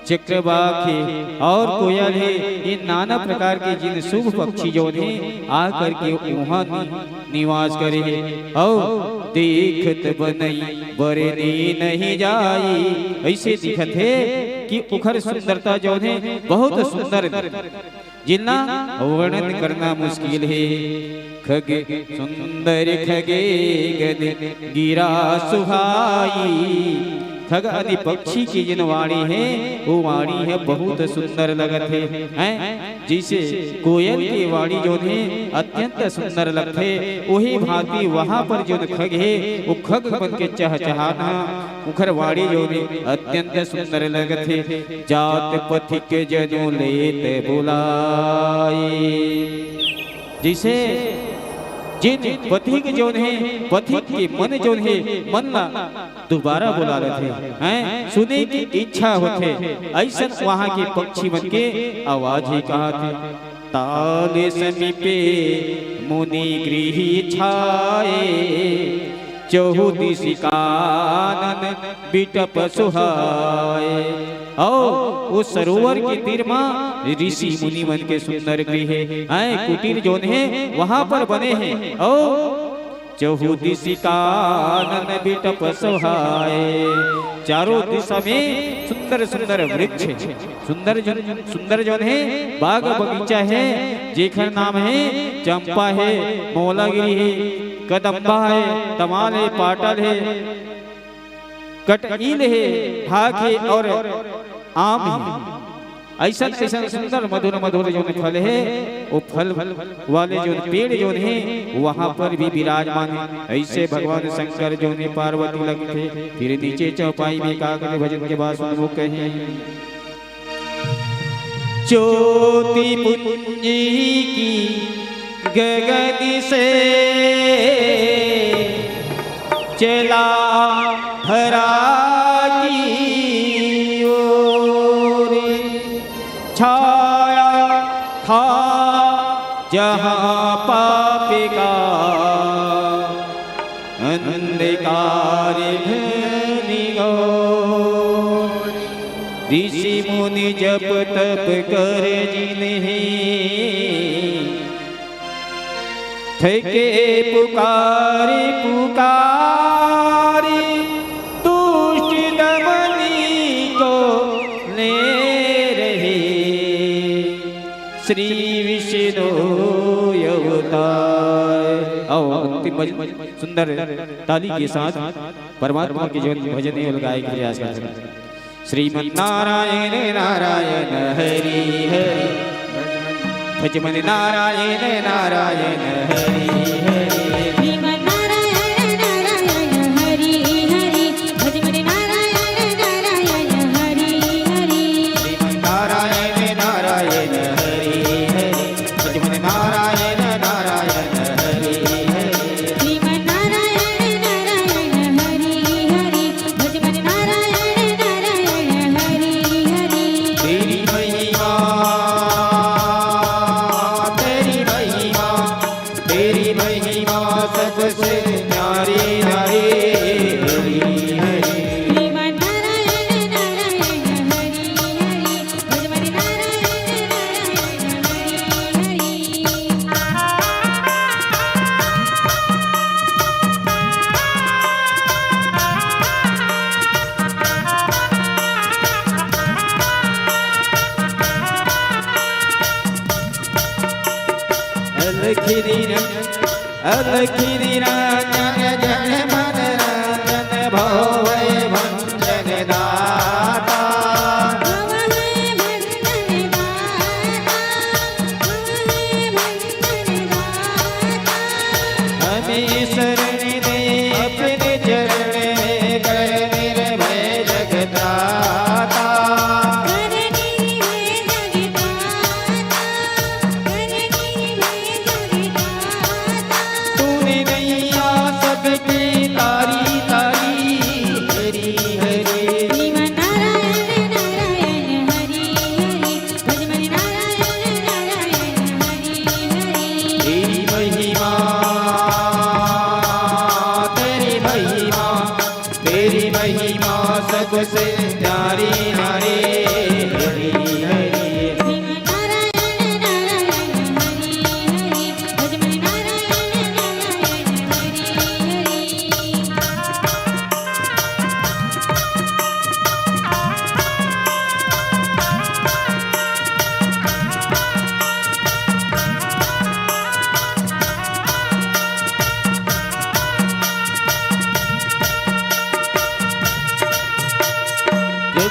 चक्रवाक है और कोयल है, ये नाना प्रकार के जिन शुभ पक्षी जो ने आकर के वहाँ निवास करे है और देखत बनई बरनी नहीं जाई। ऐसे दिखत है कि उखर सुंदरता जो है बहुत सुंदर, जिन्ना वर्णन करना मुश्किल है। खग सुंदर खगे गद गिरा सुहाई, खग आदि पक्षी की जिन वाणी है वो वाणी है बहुत सुंदर लगत है। जिसे कोयल की वाणी जो है अत्यंत सुंदर लगते, वही भांति वहाँ पर जो खग है वो खग बन के चहचहाना, उखर वाणी जो है अत्यंत सुंदर लगत है। जात पथिक जनो लेते बुलाए, जिसे जिन पथिक जो है पथिक के मन जो है मन ला दोबारा बुला रहे हैं, सुने की इच्छा होते, ऐसा वहाँ के पक्षी बन के आवाज ही कहा थे। ताले समीपे मुनि गृह छाए, चहुदिशि कानन बिटप सुहाए। और उस सरोवर के तीर में ऋषि मुनि मन के सुंदर गृह है, कुटीर जो है वहाँ पर बने हैं। और चहुदिशि कानन बिटप सुहाए, चारों दिशा में सुंदर सुंदर वृक्ष, सुंदर जो है बाग बगीचा है, जेखर नाम है चंपा है, मौलागिरी है, कदम्बा है, तमाल है, पाटल है, कटईल है, भाग है और आम है। ऐसा ऐसा सुंदर मधुर मधुर जो फल है, वो फल वाले जो पेड़ जो है वहाँ पर भी विराजमान है। ऐसे भगवान शंकर जो ने पार्वती लगते, फिर नीचे चौपाई में काकर भजन के बाद सुनबो कहे। ज्योति पुंजी की गगन से चला हरा की ओर, छाया था जहाँ पाप का अंधकार घनी घोर। ऋषि मुनि जप तप कर जिन्हें थके पुकारे पुकारे, दुष्ट दमनी को ले रहे श्री विष्णु अवतार। और अंतिम भजन सुंदर ताली के साथ परमात्मा के जो भजन है गाय के प्रयास करते हैं। श्रीमन नारायण नारायण हरि हरि, भजमन नारायण नारायण हरि हरि, श्रीमन नारायण नारायण हरि हरि, भजमन नारायण नारायण हरि हरि, श्रीमन नारायण नारायण हरि हरि, भजमन नारायण नारायण हरि हरि, श्रीमन नारायण नारायण हरि हरि, भजमन नारायण नारायण हरि हरि। तेरी महिमा सबसे न्यारी नारी हरि हरि, श्रीमन नारायण नारायण हरि हरि, भजमन नारायण नारायण हरि हरि। अलखिरी राजन जन मन रंजन भवै भंजन दाता, भवै भंजन दाता, भवै भंजन दाता। हमें शरण दे अपने चरण में कर तेरी महिमा सबसे प्यारी नारी हरि हरि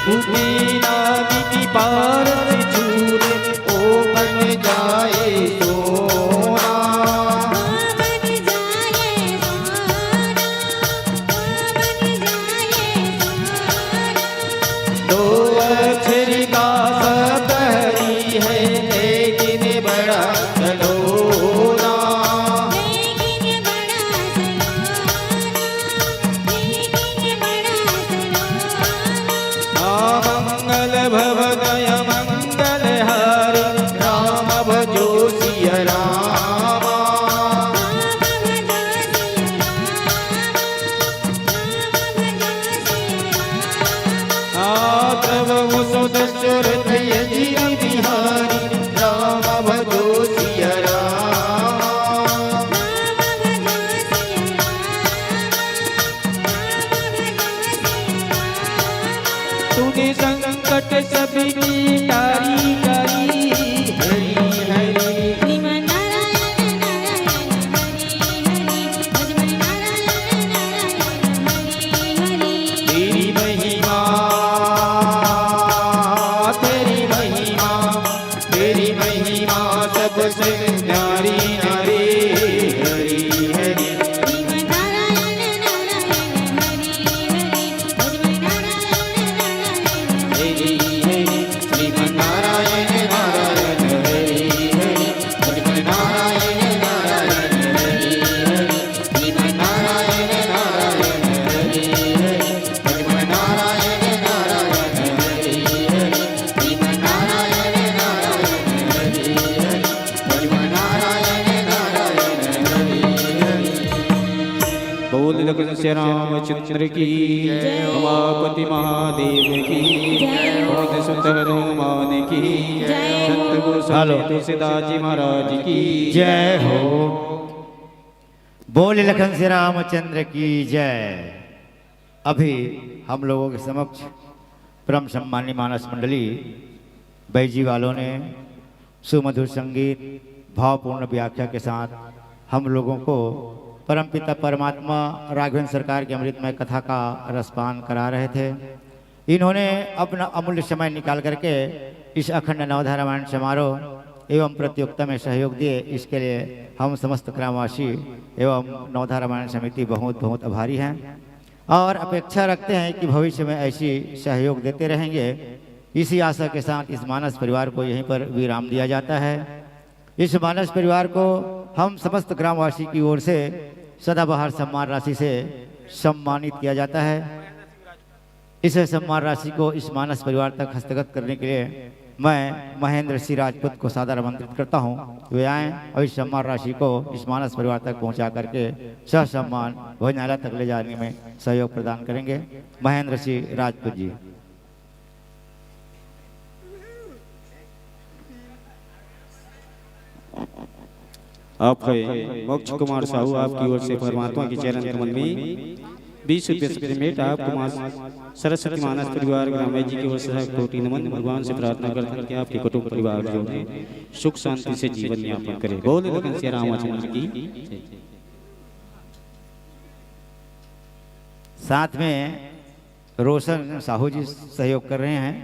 भूमिना की पार से चूरे ओ बन जाए सोना बन जाए सोना बन जाए सोना दो अक्षर का सतहरी है लेकिन बड़ा सलोना लेकिन बड़ा मंगल भवनय मंगल हरि राम भजो सिया रामा प्रभु सुदशरथ यजी बिहारी राम भजो सिया रामा तूने संकट सभी की तारी करी हरि हरि श्रीमन नारायण नारायण हरि हरि भजमन नारायण नारायण हरि हरि तेरी महिमा सबसे प्यारी नारी हरि हरि श्रीमन नारायण नारायण हरि हरि भजमन नारायण नारायण हरि हरि श्रीमन्नारायण नारायण हरि हरि श्रीमन्नारायण नारायण हरि हरि श्रीमन्नारायण नारायण हरि हरि श्रीमन्नारायण नारायण हरि हरि श्रीमन्नारायण नारायण हरि हरि श्रीमन्नारायण नारायण हरि हरि बोल लखन श्री रामचंद्र की उमापति महादेव की बहुत सुत हनुमान की संत गोस्वामी तुलसीदास जी महाराज की जय हो। बोल लखन श्री रामचंद्र की जय। अभी हम लोगों के समक्ष परम सम्मानी मानस मंडली बैजी वालों ने सुमधुर संगीत भावपूर्ण व्याख्या के साथ हम लोगों को परमपिता परमात्मा राघवेंद्र सरकार की अमृतमय कथा का रसपान करा रहे थे। इन्होंने अपना अमूल्य समय निकाल करके इस अखंड नवधा रामायण समारोह एवं प्रतियोगिता में सहयोग दिए। इसके लिए हम समस्त ग्रामवासी एवं नवधा रामायण समिति बहुत बहुत आभारी हैं और अपेक्षा रखते हैं कि भविष्य में ऐसी सहयोग देते रहेंगे। इसी आशा के साथ इस मानस परिवार को यहीं पर विराम दिया जाता है। इस मानस परिवार को हम समस्त ग्रामवासी की ओर से सदाबहार सम्मान राशि से सम्मानित किया जाता है। इस सम्मान राशि को इस मानस परिवार तक हस्तगत करने के लिए मैं महेंद्र सिंह राजपूत को सादर आमंत्रित करता हूं। वे आएँ और इस सम्मान राशि को इस मानस परिवार तक पहुंचा करके ससम्मान भोजनालय तक ले जाने में सहयोग प्रदान करेंगे। महेंद्र सिंह राजपूत जी। आप है मोक्ष कुमार साहू, आपकी ओर से परमात्मा के चरण कमल में 20 रुपये पेमेंट आपको मां सरस्वती मानस परिवार ग्राम जी की ओर से कोटि नमन। भगवान से प्रार्थना करते हैं कि आपके कुटुंब परिवार जो है सुख शांति से जीवन यापन करे। बोल लखन श्री रामचंद्र की। साथ में रोशन साहू जी सहयोग कर रहे हैं।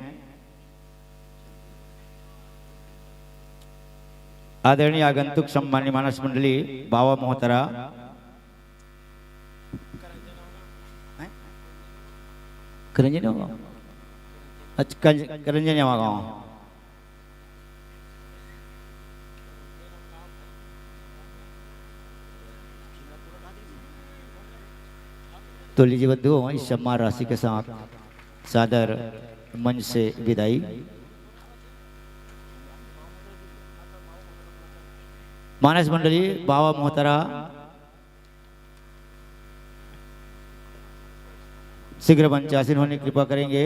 आदरणीय आगंतुक सम्मानी मानस मंडली बाबा मोहतरा करंजन गाँव तो लीजिए बंधुओं, इस सम्मान राशि के साथ सादर मंच से विदाई। मानस मंडली बाबा मोहतरा शीघ्र मंचासीन होने की कृपा करेंगे।